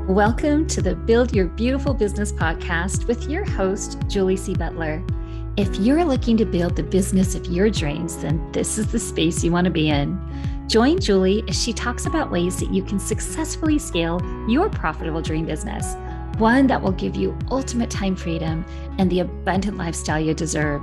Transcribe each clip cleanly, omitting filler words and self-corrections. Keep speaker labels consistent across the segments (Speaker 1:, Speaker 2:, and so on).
Speaker 1: Welcome to the Build Your Beautiful Business podcast with your host, Julie C. Butler. If you're looking to build the business of your dreams, then this is the space you want to be in. Join Julie as she talks about ways that you can successfully scale your profitable dream business, one that will give you ultimate time freedom and the abundant lifestyle you deserve.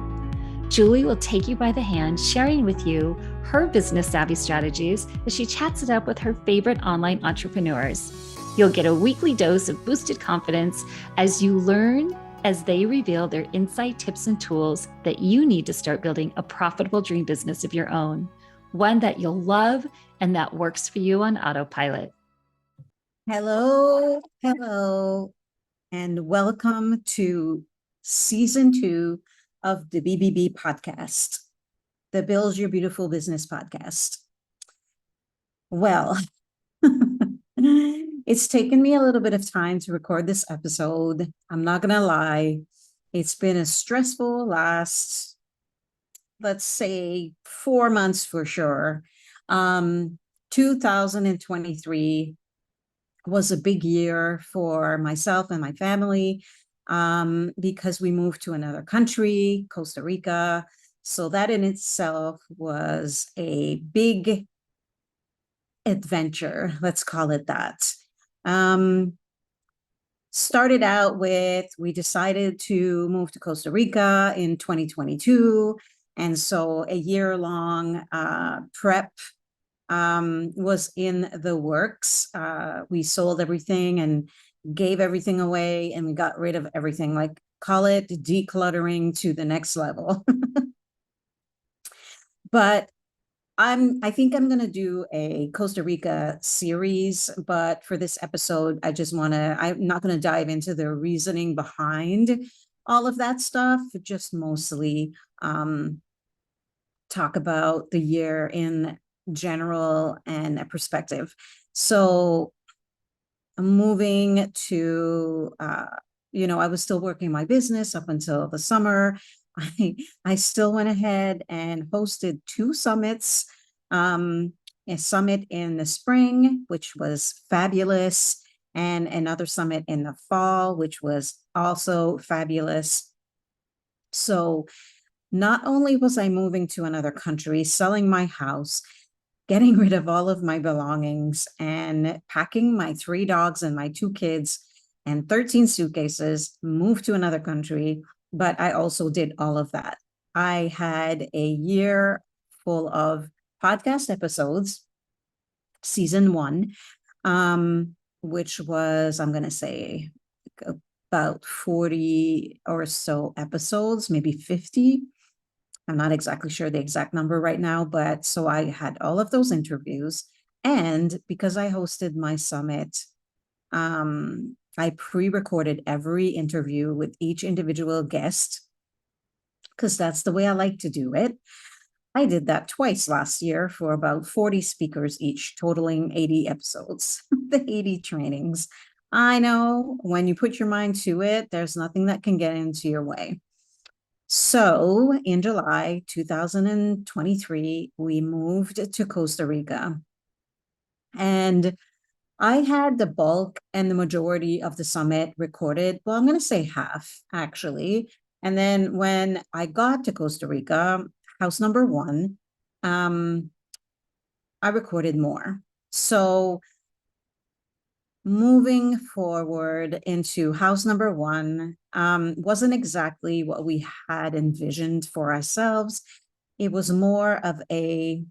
Speaker 1: Julie will take you by the hand, sharing with you her business savvy strategies as she chats it up with her favorite online entrepreneurs. You'll get a weekly dose of boosted confidence as you learn as they reveal their insight, tips, and tools that you need to start building a profitable dream business of your own, one that you'll love and that works for you on autopilot.
Speaker 2: Hello, and welcome to season 2 of the BBB podcast, the Build Your Beautiful Business podcast. Well, it's taken me a little bit of time to record this episode. I'm not gonna lie. It's been a stressful last, let's say, 4 months for sure. 2023 was a big year for myself and my family because we moved to another country, Costa Rica. So that in itself was a big adventure, let's call it that. Started out with, we decided to move to Costa Rica in 2022. And so a year-long prep was in the works. We sold everything and gave everything away, and we got rid of everything, like call it decluttering to the next level. But I think I'm going to do a Costa Rica series, but for this episode, I'm not going to dive into the reasoning behind all of that stuff, just mostly talk about the year in general and a perspective. So I'm moving to, I was still working my business up until the summer. I still went ahead and hosted 2 summits, a summit in the spring, which was fabulous, and another summit in the fall, which was also fabulous. So not only was I moving to another country, selling my house, getting rid of all of my belongings, and packing my 3 dogs and my 2 kids and 13 suitcases, moved to another country, but I also did all of that. I had a year full of podcast episodes, season 1, which was, I'm going to say, about 40 or so episodes, maybe 50. I'm not exactly sure the exact number right now, but so I had all of those interviews. And because I hosted my summit, I pre-recorded every interview with each individual guest, because that's the way I like to do it. I did that twice last year for about 40 speakers each, totaling 80 episodes, the 80 trainings. I know when you put your mind to it, there's nothing that can get into your way. So in July 2023, we moved to Costa Rica. And I had the bulk and the majority of the summit recorded. Well, I'm going to say half, actually. And then when I got to Costa Rica, house number 1, I recorded more. So moving forward into house number 1 wasn't exactly what we had envisioned for ourselves. It was more of a,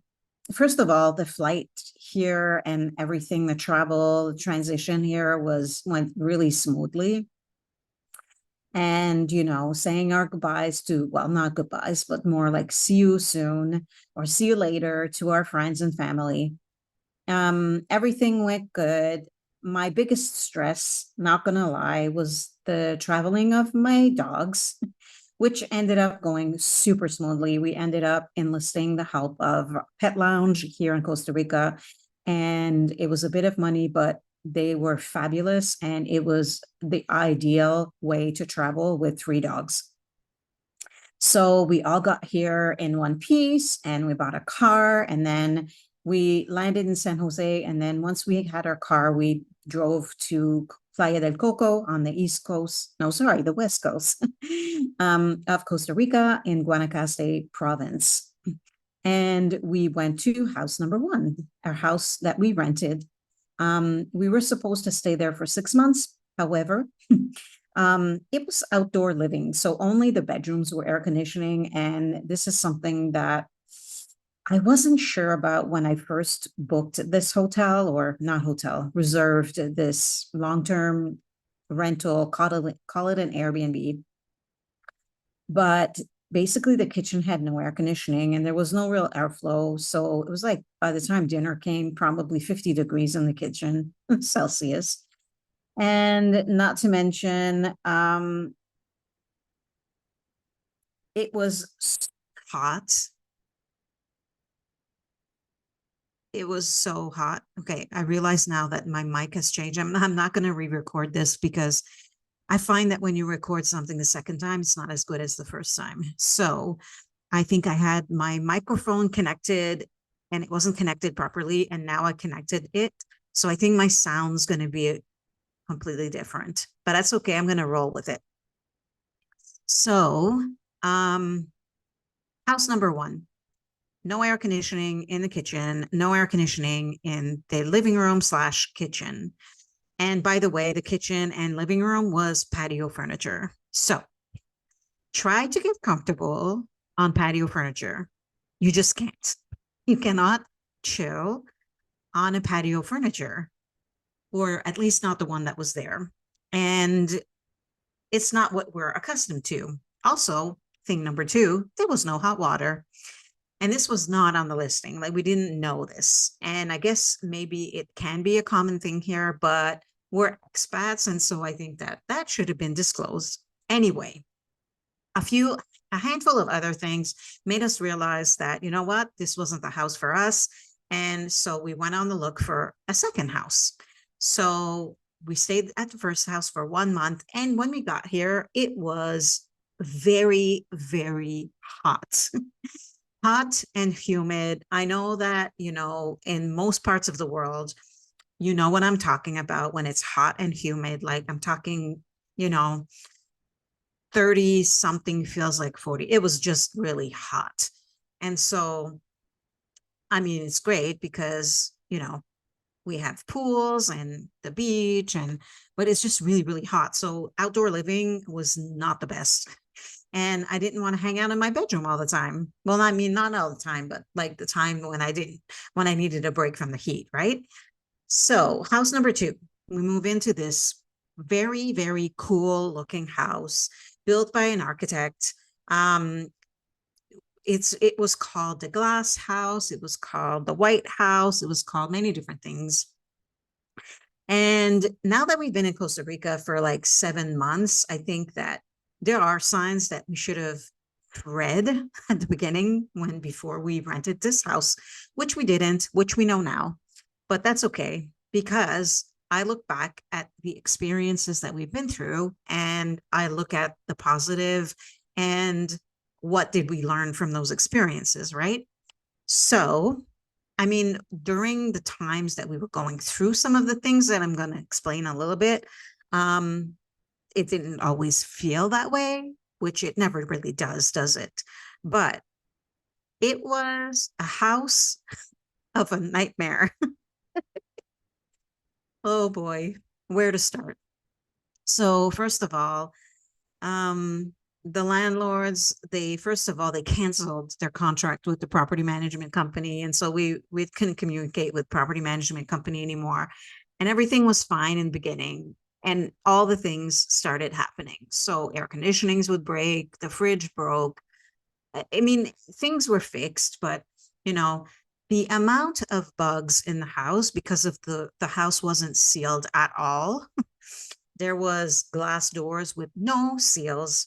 Speaker 2: first of all, the flight here and everything, the travel transition here went really smoothly. And, saying our goodbyes to, well, not goodbyes, but more like see you soon or see you later to our friends and family. Everything went good. My biggest stress, not gonna lie, was the traveling of my dogs, which ended up going super smoothly. We ended up enlisting the help of Pet Lounge here in Costa Rica, and it was a bit of money, but they were fabulous, and it was the ideal way to travel with 3 dogs. So we all got here in one piece, and we bought a car, and then we landed in San Jose. And then once we had our car, we drove to Playa del Coco on the East Coast, no, sorry, the West Coast of Costa Rica in Guanacaste province. And we went to house number one, our house that we rented. We were supposed to stay there for 6 months. However, it was outdoor living, so only the bedrooms were air conditioning. And this is something that I wasn't sure about when I first booked this hotel, or not hotel, reserved this long-term rental, call it an Airbnb. But basically the kitchen had no air conditioning and there was no real airflow. So it was like by the time dinner came, probably 50 degrees in the kitchen, Celsius. And not to mention, it was hot. It was so hot. Okay, I realize now that my mic has changed. I'm not going to re-record this because I find that when you record something the second time, it's not as good as the first time. So I think I had my microphone connected and it wasn't connected properly, and now I connected it. So I think my sound's going to be completely different, but that's okay. I'm going to roll with it. So, house number one, no air conditioning in the kitchen, no air conditioning in the living room / kitchen. And by the way, the kitchen and living room was patio furniture. So try to get comfortable on patio furniture. You just can't. You cannot chill on a patio furniture, or at least not the one that was there. And it's not what we're accustomed to. Also, thing number two, there was no hot water. And this was not on the listing. Like, we didn't know this. And I guess maybe it can be a common thing here, but we're expats. And so I think that that should have been disclosed. Anyway, a handful of other things made us realize that, you know what, this wasn't the house for us. And so we went on the look for a second house. So we stayed at the first house for 1 month. And when we got here, it was very, very hot. Hot and humid. I know that, in most parts of the world, you know what I'm talking about when it's hot and humid. Like, I'm talking, 30 something feels like 40. It was just really hot. And so, I mean, it's great because, we have pools and the beach, but it's just really, really hot. So outdoor living was not the best. And I didn't want to hang out in my bedroom all the time. Well, I mean, not all the time, but like the time when I needed a break from the heat, right? So house number two, we move into this very, very cool looking house built by an architect. It was called the Glass House. It was called the White House. It was called many different things. And now that we've been in Costa Rica for like 7 months, I think that there are signs that we should have read at the beginning before we rented this house, which we didn't, which we know now. But that's okay, because I look back at the experiences that we've been through and I look at the positive and what did we learn from those experiences, right? So, I mean, during the times that we were going through some of the things that I'm going to explain a little bit, it didn't always feel that way, which it never really does it? But it was a house of a nightmare. Oh boy, where to start? So first of all, the landlords, they canceled their contract with the property management company. And so we couldn't communicate with property management company anymore. And everything was fine in the beginning. And all the things started happening. So air conditionings would break, the fridge broke. I mean, things were fixed, but the amount of bugs in the house, because of the house wasn't sealed at all. There was glass doors with no seals.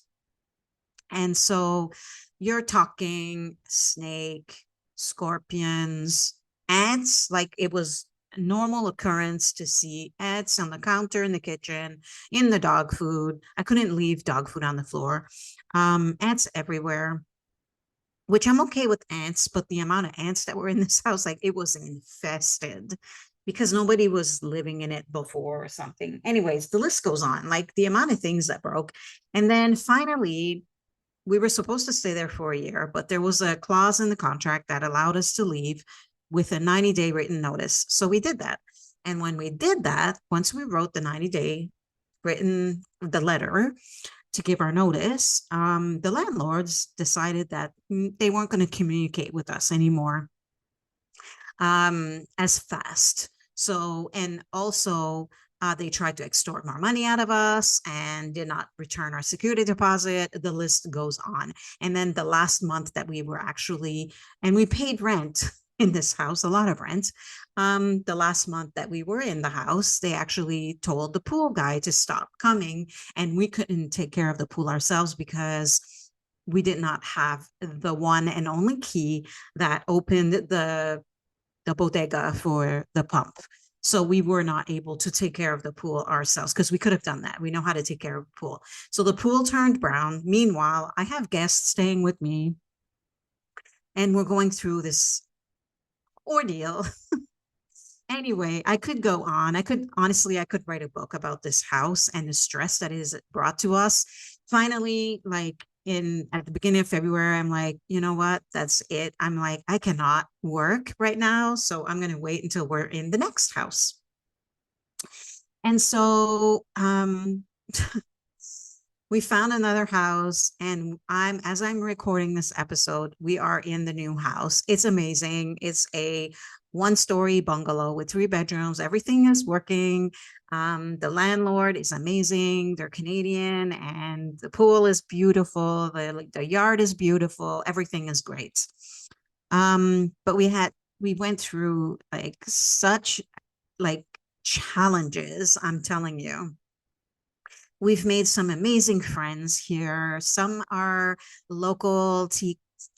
Speaker 2: And so you're talking snake, scorpions, ants. Like, it was a normal occurrence to see ants on the counter in the kitchen, in the dog food. I couldn't leave dog food on the floor. Ants everywhere, which I'm okay with ants, but the amount of ants that were in this house, like, it was infested. because nobody was living in it before or something. Anyways, the list goes on, like the amount of things that broke. And then finally, we were supposed to stay there for a year, but there was a clause in the contract that allowed us to leave with a 90-day written notice. So we did that. And when we did that, once we wrote the 90-day written, the letter to give our notice, the landlords decided that they weren't going to communicate with us anymore as fast. So, and also they tried to extort more money out of us and did not return our security deposit. The list goes on. And then the last month that we were actually, and we paid rent in this house, a lot of rent. The last month that we were in the house, they actually told the pool guy to stop coming, and we couldn't take care of the pool ourselves because we did not have the one and only key that opened the bodega for the pump. So we were not able to take care of the pool ourselves because we could have done that. We know how to take care of the pool. So the pool turned brown. Meanwhile, I have guests staying with me and we're going through this ordeal. Anyway, I could go on. I could write a book about this house and the stress that is brought to us. Finally, like at the beginning of February, I'm like, you know what? That's it. I'm like, I cannot work right now. So I'm going to wait until we're in the next house. And so we found another house, and as I'm recording this episode, we are in the new house. It's amazing. It's a one-story bungalow with 3 bedrooms. Everything is working. The landlord is amazing. They're Canadian, and the pool is beautiful. The yard is beautiful. Everything is great. But we went through like such like challenges, I'm telling you. We've made some amazing friends here. Some are local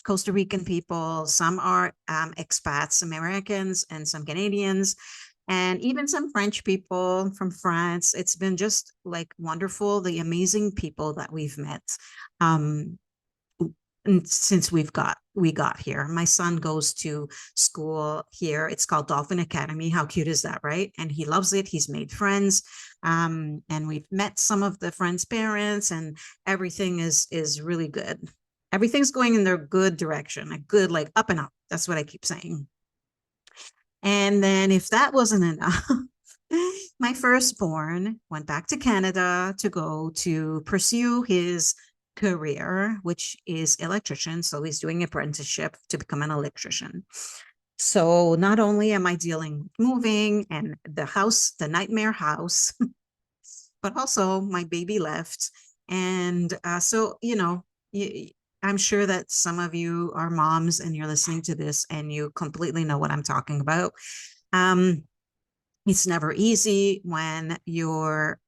Speaker 2: Costa Rican people, some are expats, Americans, and some Canadians, and even some French people from France. It's been just like wonderful, the amazing people that we've met since we got here. My son goes to school here. It's called Dolphin Academy. How cute is that, right? And he loves it. He's made friends, and we've met some of the friends' parents, and everything is really good. Everything's going in their good direction, a good, like up and up. That's what I keep saying. And then if that wasn't enough, my firstborn went back to Canada to go to pursue his career, which is electrician. So he's doing apprenticeship to become an electrician. So not only am I dealing with moving and the house, the nightmare house, but also my baby left. And so, I'm sure that some of you are moms and you're listening to this and you completely know what I'm talking about. It's never easy when your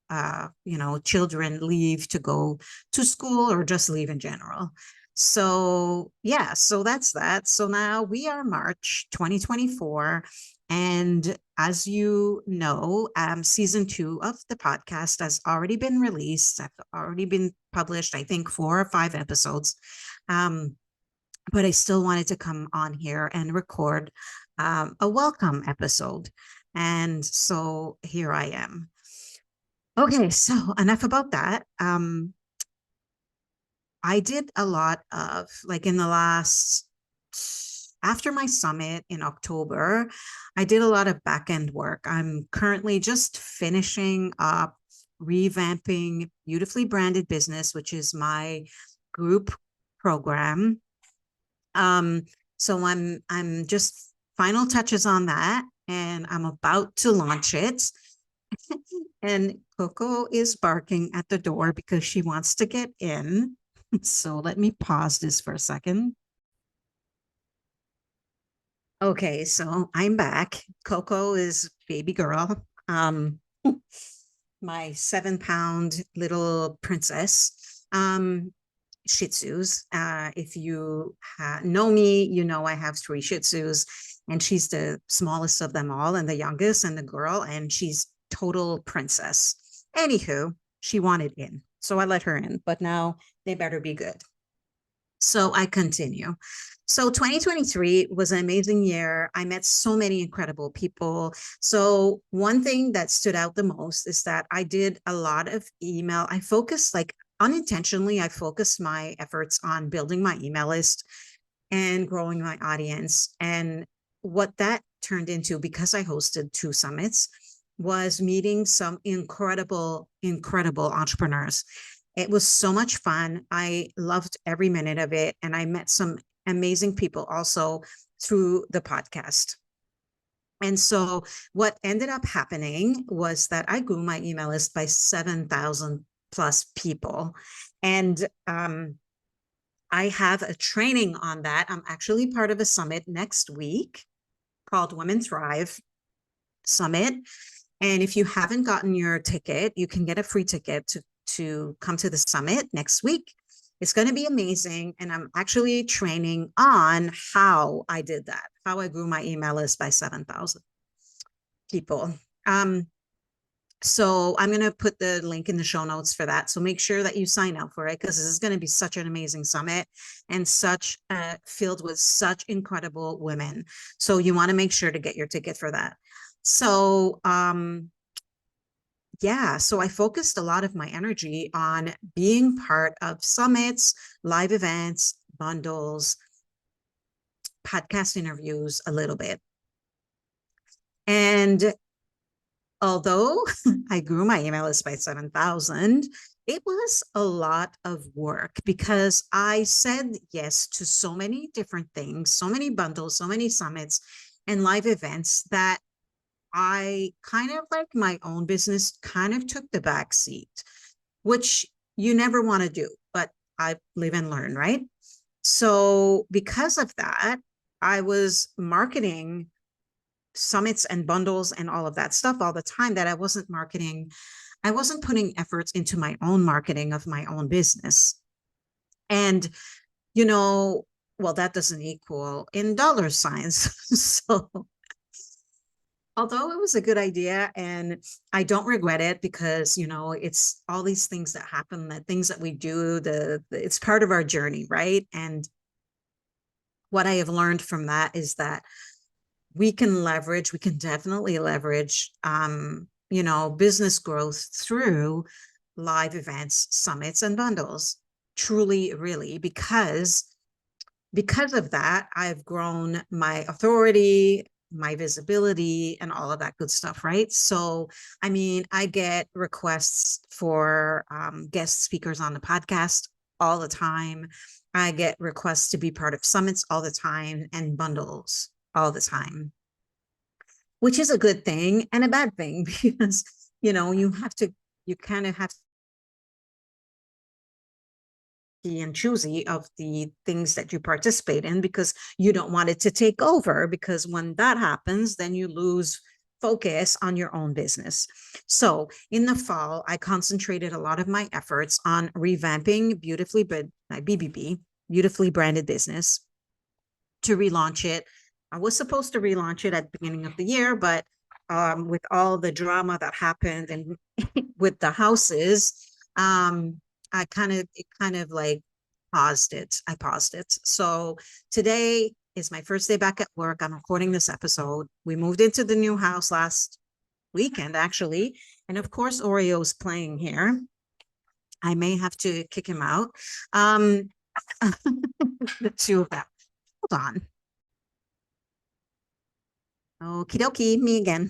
Speaker 2: children leave to go to school or just leave in general. So yeah, so that's that. So now we are March 2024. And as you know, season 2 of the podcast has already been released. I've already been published, I think 4 or 5 episodes. But I still wanted to come on here and record a welcome episode. And so here I am. Okay, so enough about that. I did a lot of, like in the last, after my summit in October, I did a lot of back-end work. I'm currently just finishing up revamping Beautifully Branded Business, which is my group program. So I'm just final touches on that, and I'm about to launch it. And Coco is barking at the door because she wants to get in. So let me pause this for a second. Okay, so I'm back. Coco is baby girl. My 7-pound little princess. Shih Tzus. If you know me, you know I have 3 Shih Tzus, and she's the smallest of them all and the youngest and the girl, and she's total princess. Anywho, she wanted in, so I let her in, but now they better be good. So I continue. So 2023 was an amazing year. I met so many incredible people. So one thing that stood out the most is that I did a lot of email. I focused like unintentionally, I focused my efforts on building my email list and growing my audience. And what that turned into, because I hosted two summits, was meeting some incredible entrepreneurs. It was so much fun. I loved every minute of it. And I met some amazing people also through the podcast. And so what ended up happening was that I grew my email list by 7,000 plus people. And I have a training on that. I'm actually part of a summit next week called Women Thrive Summit. And if you haven't gotten your ticket, you can get a free ticket to come to the summit next week. It's going to be amazing. And I'm actually training on how I did that, how I grew my email list by 7,000 people. So I'm going to put the link in the show notes for that. So make sure that you sign up for it, because this is going to be such an amazing summit and such filled with such incredible women. So you want to make sure to get your ticket for that. So yeah, so I focused a lot of my energy on being part of summits, live events, bundles, podcast interviews a little bit. And although I grew my email list by 7,000, it was a lot of work because I said yes to so many different things, so many bundles, so many summits and live events that I kind of like my own business kind of took the back seat, which you never want to do, but I live and learn, right? So because of that, I was marketing summits and bundles and all of that stuff all the time that I wasn't marketing. I wasn't putting efforts into my own marketing of my own business. And, you know, well, that doesn't equal in dollar signs. So although it was a good idea and I don't regret it because, you know, it's all these things that happen, that things that we do, it's part of our journey, right? And what I have learned from that is that we can definitely leverage, you know, business growth through live events, summits, and bundles. Truly, really, because of that, I've grown my authority, my visibility, and all of that good stuff, right? So, I mean, I get requests for guest speakers on the podcast all the time. I get requests to be part of summits all the time and bundles all the time, which is a good thing and a bad thing because, you know, you kind of have to be and choosy of the things that you participate in because you don't want it to take over, because when that happens, then you lose focus on your own business. So in the fall, I concentrated a lot of my efforts on revamping my BBB, Beautifully Branded Business, to relaunch it. I was supposed to relaunch it at the beginning of the year, but with all the drama that happened and with the houses, it kind of like paused it. I paused it. So today is my first day back at work. I'm recording this episode. We moved into the new house last weekend, actually. And of course, Oreo's playing here. I may have to kick him out. The two of them. Hold on. Okie dokie, me again.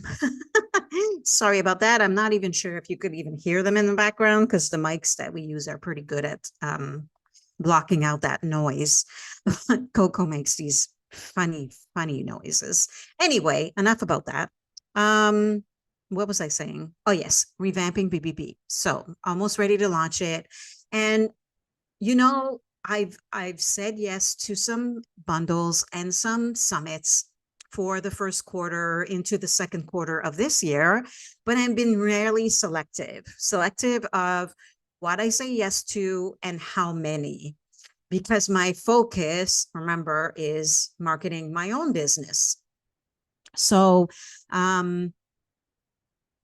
Speaker 2: Sorry about that. I'm not even sure if you could even hear them in the background because the mics that we use are pretty good at blocking out that noise. Coco makes these funny noises. Anyway, enough about that. What was I saying? Oh yes, revamping BBB. So almost ready to launch it. And you know, I've said yes to some bundles and some summits for the first quarter into the second quarter of this year, but I've been rarely selective of what I say yes to and how many, because my focus, remember, is marketing my own business. So,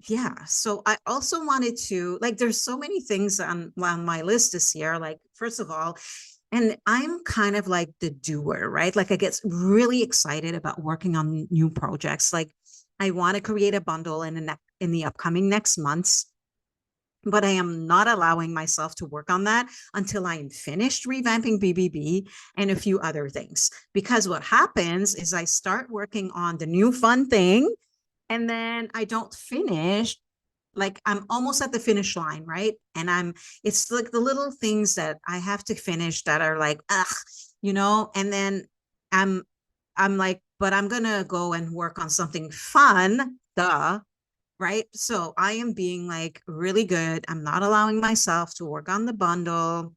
Speaker 2: yeah, so I also wanted to, like, there's so many things on my list this year. Like, first of all, And I'm kind of like the doer, right? Like I get really excited about working on new projects. Like I want to create a bundle in the upcoming next months, but I am not allowing myself to work on that until I am finished revamping BBB and a few other things. Because what happens is I start working on the new fun thing and then I don't finish. Like I'm almost at the finish line, right? And it's like the little things that I have to finish that are like, ugh, and then I'm, I'm like, but I'm going to go and work on something fun, duh, right? So I am being like really good. I'm not allowing myself to work on the bundle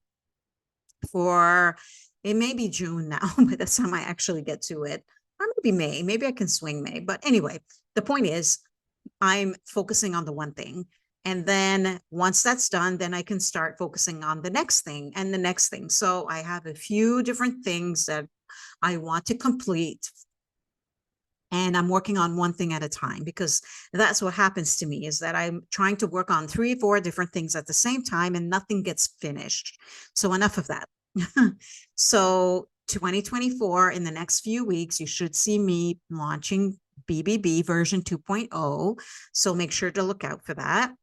Speaker 2: for it may be June now by the time I actually get to it. Or maybe May. Maybe I can swing May. But anyway, the point is I'm focusing on the one thing. And then once that's done, then I can start focusing on the next thing and the next thing. So I have a few different things that I want to complete, and I'm working on one thing at a time, because that's what happens to me, is that I'm trying to work on 3 or 4 different things at the same time and nothing gets finished. So enough of that. So 2024, in the next few weeks, you should see me launching BBB version 2.0. So make sure to look out for that.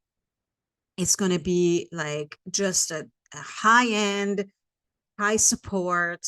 Speaker 2: It's going to be like just a high end, high support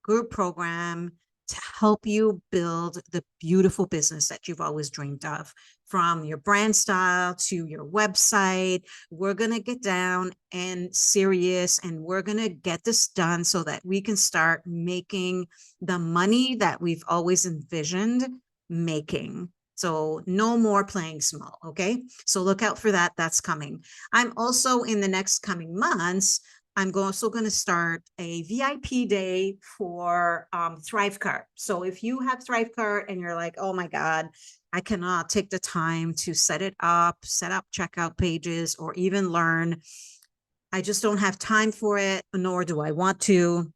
Speaker 2: group program to help you build the beautiful business that you've always dreamed of. From your brand style to your website, we're going to get down and serious, and we're going to get this done so that we can start making the money that we've always envisioned making. So no more playing small. Okay. So look out for that. That's coming. I'm also, in the next coming months, I'm also going to start a VIP day for Thrivecart. So if you have Thrivecart and you're like, oh my God, I cannot take the time to set up checkout pages, or even learn. I just don't have time for it, nor do I want to.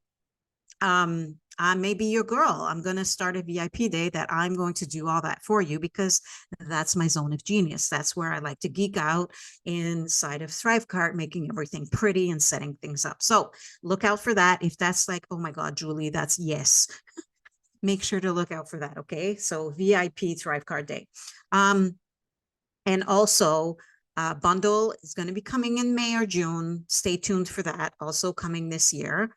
Speaker 2: I may be your girl. I'm going to start a VIP day that I'm going to do all that for you, because that's my zone of genius. That's where I like to geek out inside of Thrivecart, making everything pretty and setting things up. So look out for that. If that's like, oh my God, Julie, that's yes. Make sure to look out for that. Okay. So VIP Thrivecart day. And also, bundle is going to be coming in May or June. Stay tuned for that. Also coming this year.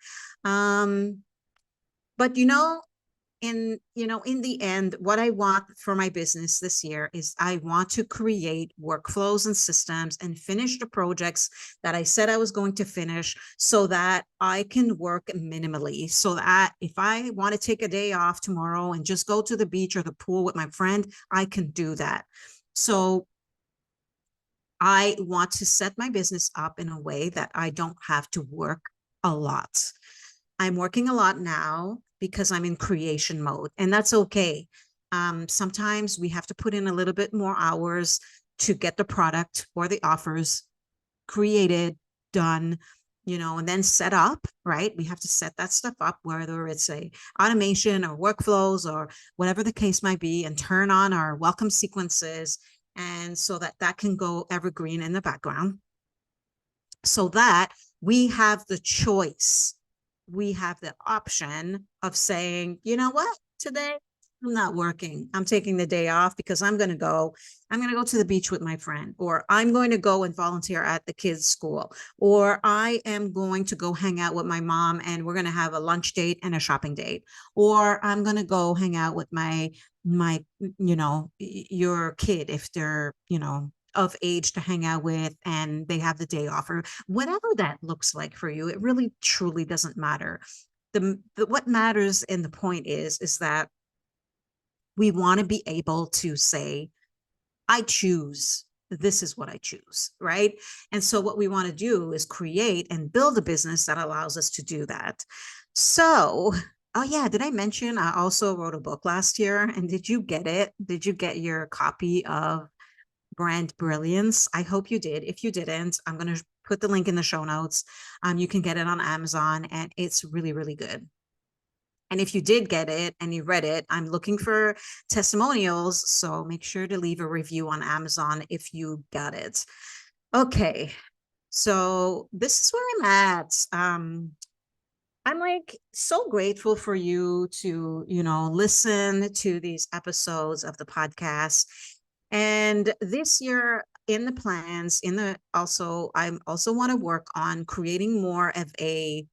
Speaker 2: But in the end, what I want for my business this year is I want to create workflows and systems and finish the projects that I said I was going to finish, so that I can work minimally, so that if I want to take a day off tomorrow and just go to the beach or the pool with my friend, I can do that. So I want to set my business up in a way that I don't have to work a lot. I'm working a lot now because I'm in creation mode, and that's okay. Sometimes we have to put in a little bit more hours to get the product or the offers created, done, and then set up, right? We have to set that stuff up, whether it's a automation or workflows or whatever the case might be, and turn on our welcome sequences. And so that can go evergreen in the background, so that we have the choice, we have the option of saying, you know what, today I'm not working. I'm taking the day off because I'm going to go to the beach with my friend, or I'm going to go and volunteer at the kids' school, or I am going to go hang out with my mom and we're going to have a lunch date and a shopping date, or I'm going to go hang out with your kid, if they're, of age to hang out with and they have the day off, or whatever that looks like for you. It really truly doesn't matter. What matters, and the point is that we want to be able to say, I choose. This is what I choose, right? And so what we want to do is create and build a business that allows us to do that. So, oh yeah, did I mention I also wrote a book last year? And did you get it? Did you get your copy of Brand Brilliance? I hope you did. If you didn't, I'm going to put the link in the show notes. You can get it on Amazon, and it's really, really good. And if you did get it and you read it, I'm looking for testimonials. So make sure to leave a review on Amazon if you got it. Okay. So this is where I'm at. I'm like so grateful for you to, listen to these episodes of the podcast. And this year in the plans, I also want to work on creating more of a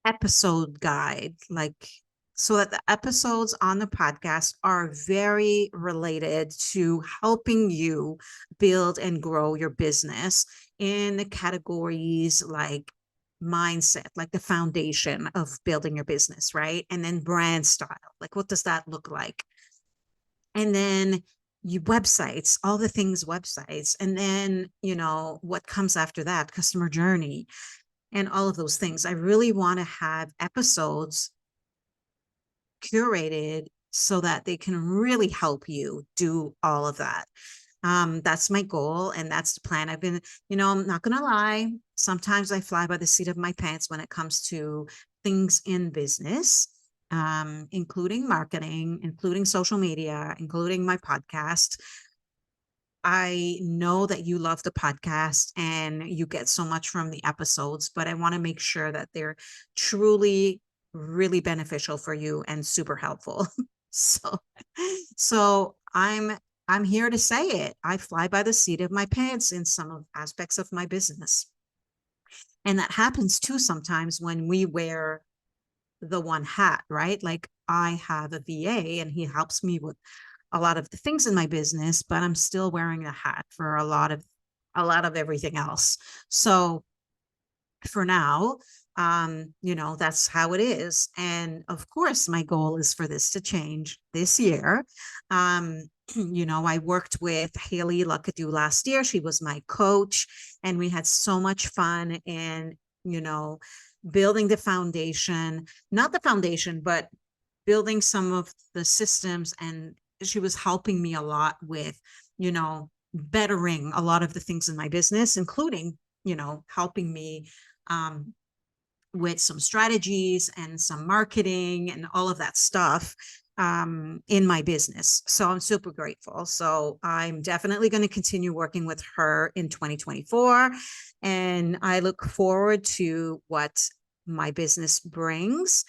Speaker 2: episode guide, like so that the episodes on the podcast are very related to helping you build and grow your business in the categories like mindset, like the foundation of building your business, right? And then brand style, like what does that look like? And then you websites, all the things websites, and then what comes after that, customer journey, and all of those things. I really want to have episodes curated so that they can really help you do all of that. That's my goal and that's the plan. I'm not going to lie. Sometimes I fly by the seat of my pants when it comes to things in business, including marketing, including social media, including my podcast. I know that you love the podcast and you get so much from the episodes, but I want to make sure that they're truly really beneficial for you and super helpful. so so I'm here to say it. I fly by the seat of my pants in some of aspects of my business. And that happens too sometimes when we wear the one hat, right? Like I have a VA and he helps me with a lot of the things in my business, but I'm still wearing the hat for a lot of everything else. So for now, that's how it is. And of course, my goal is for this to change this year. Um, I worked with Haley Luckadoo last year. She was my coach, and we had so much fun in, you know, building the foundation, not the foundation, but building some of the systems. And she was helping me a lot with, bettering a lot of the things in my business, including, helping me um, with some strategies and some marketing and all of that stuff in my business. So I'm super grateful. So I'm definitely going to continue working with her in 2024. And I look forward to what my business brings.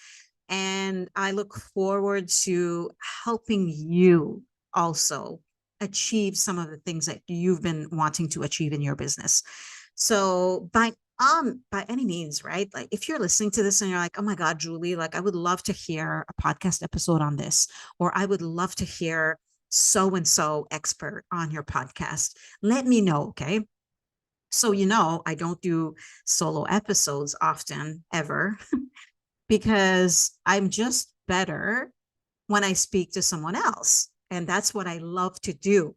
Speaker 2: And I look forward to helping you also achieve some of the things that you've been wanting to achieve in your business. So by any means, right? Like if you're listening to this and you're like, oh my God, Julie, like I would love to hear a podcast episode on this, or I would love to hear so and so expert on your podcast. Let me know, okay? So I don't do solo episodes often ever because I'm just better when I speak to someone else. And that's what I love to do.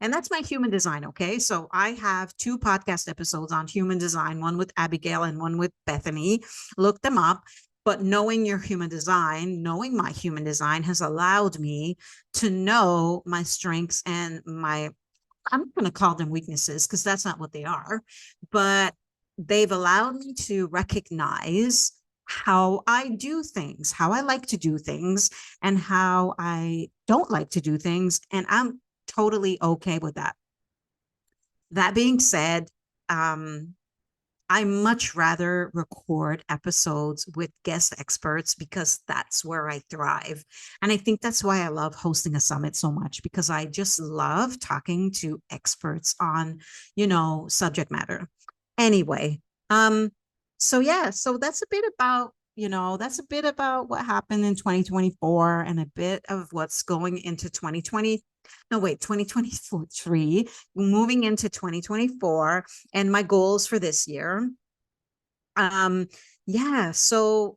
Speaker 2: And that's my human design. Okay. So I have two podcast episodes on human design, one with Abigail and one with Bethany. Look them up. But knowing your human design, knowing my human design has allowed me to know my strengths and I'm going to call them weaknesses because that's not what they are, but they've allowed me to recognize how I do things, how I like to do things, and how I don't like to do things. And I'm totally okay with that. That being said, I much rather record episodes with guest experts because that's where I thrive. And I think that's why I love hosting a summit so much because I just love talking to experts on, subject matter. Anyway, so yeah, so that's a bit about what happened in 2024 and a bit of what's going into 2020. No, wait, 2023, moving into 2024 and my goals for this year. Um, yeah, so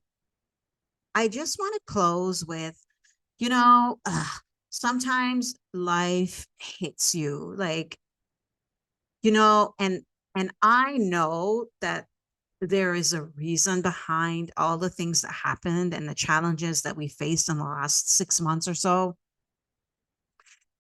Speaker 2: I just want to close with, sometimes life hits you like, and I know that there is a reason behind all the things that happened and the challenges that we faced in the last 6 months or so.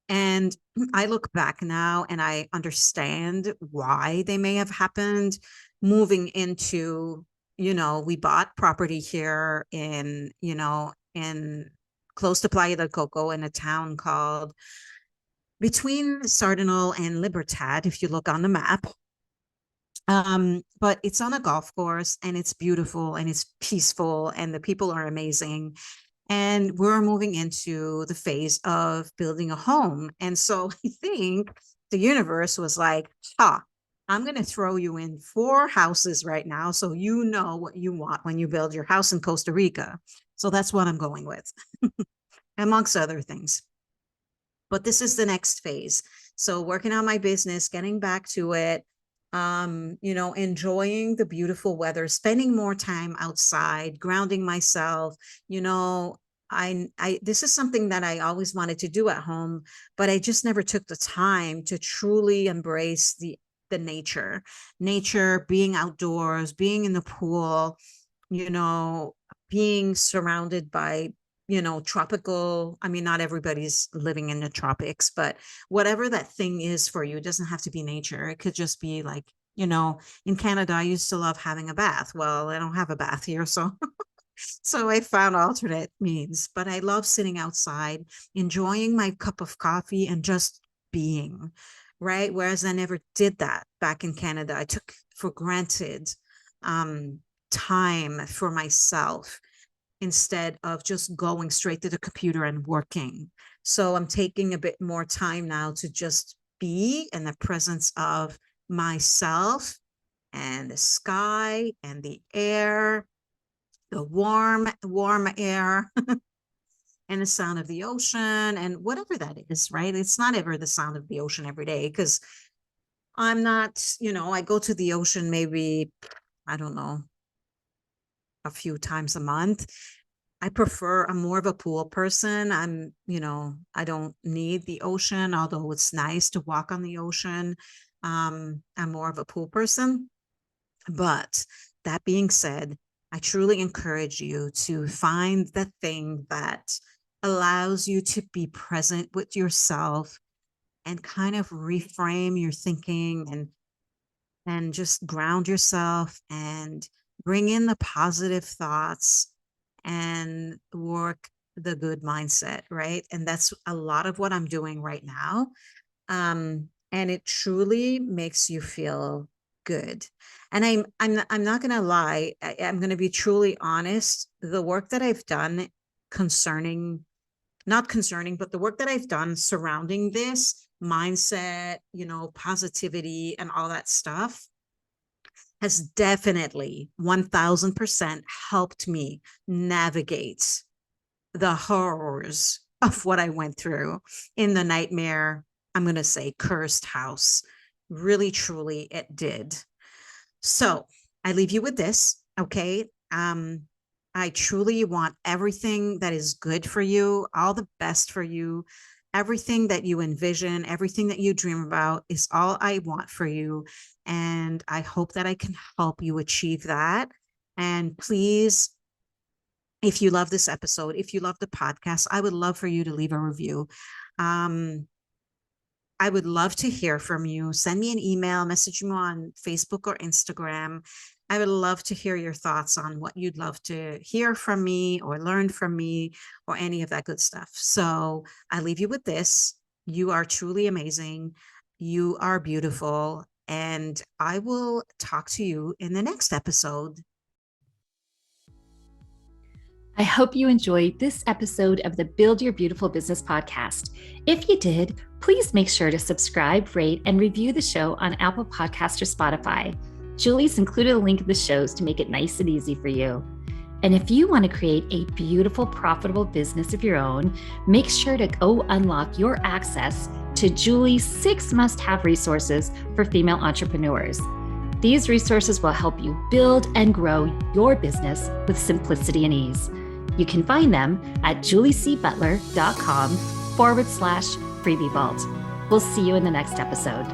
Speaker 2: And I look back now and I understand why they may have happened. Moving into, we bought property here in close to Playa del Coco in a town called between Sardinal and Libertad, if you look on the map. But it's on a golf course and it's beautiful and it's peaceful and the people are amazing. And we're moving into the phase of building a home. And so I think the universe was like, ha, I'm going to throw you in 4 houses right now. So you know what you want when you build your house in Costa Rica. So that's what I'm going with, amongst other things. But this is the next phase. So working on my business, getting back to it, enjoying the beautiful weather, spending more time outside, grounding myself, you know, I this is something that I always wanted to do at home, but I just never took the time to truly embrace the nature, being outdoors, being in the pool, you know, being surrounded by, tropical. I mean, not everybody's living in the tropics, but whatever that thing is for you, it doesn't have to be nature. It could just be like, in Canada, I used to love having a bath. Well, I don't have a bath here, so so I found alternate means, but I love sitting outside, enjoying my cup of coffee and just being, right? Whereas I never did that back in Canada. I took for granted um, time for myself instead of just going straight to the computer and working. So I'm taking a bit more time now to just be in the presence of myself and the sky and the air, the warm air and the sound of the ocean and whatever that is, right? It's not ever the sound of the ocean every day because I'm not, I go to the ocean maybe, I don't know, a few times a month. I'm more of a pool person. I don't need the ocean, although it's nice to walk on the ocean. I'm more of a pool person. But that being said, I truly encourage you to find the thing that allows you to be present with yourself and kind of reframe your thinking and just ground yourself and bring in the positive thoughts and work the good mindset, right? And that's a lot of what I'm doing right now. And it truly makes you feel good. And I'm not gonna lie, I'm gonna be truly honest. The work that I've done concerning, not concerning, but the work that I've done surrounding this mindset, positivity and all that stuff has definitely 1000% helped me navigate the horrors of what I went through in the nightmare, I'm going to say cursed house. Really, truly, it did. So I leave you with this. Okay. I truly want everything that is good for you, all the best for you. Everything that you envision, everything that you dream about is all I want for you. And I hope that I can help you achieve that. And please, if you love this episode, if you love the podcast, I would love for you to leave a review. I would love to hear from you. Send me an email, message me on Facebook or Instagram. I would love to hear your thoughts on what you'd love to hear from me or learn from me or any of that good stuff. So I leave you with this. You are truly amazing. You are beautiful. And I will talk to you in the next episode.
Speaker 1: I hope you enjoyed this episode of the Build Your Beautiful Business podcast. If you did, please make sure to subscribe, rate, and review the show on Apple Podcasts or Spotify. Julie's included a link in the shows to make it nice and easy for you. And if you want to create a beautiful, profitable business of your own, make sure to go unlock your access to Julie's 6 must-have resources for female entrepreneurs. These resources will help you build and grow your business with simplicity and ease. You can find them at juliecbutler.com/freebie vault. We'll see you in the next episode.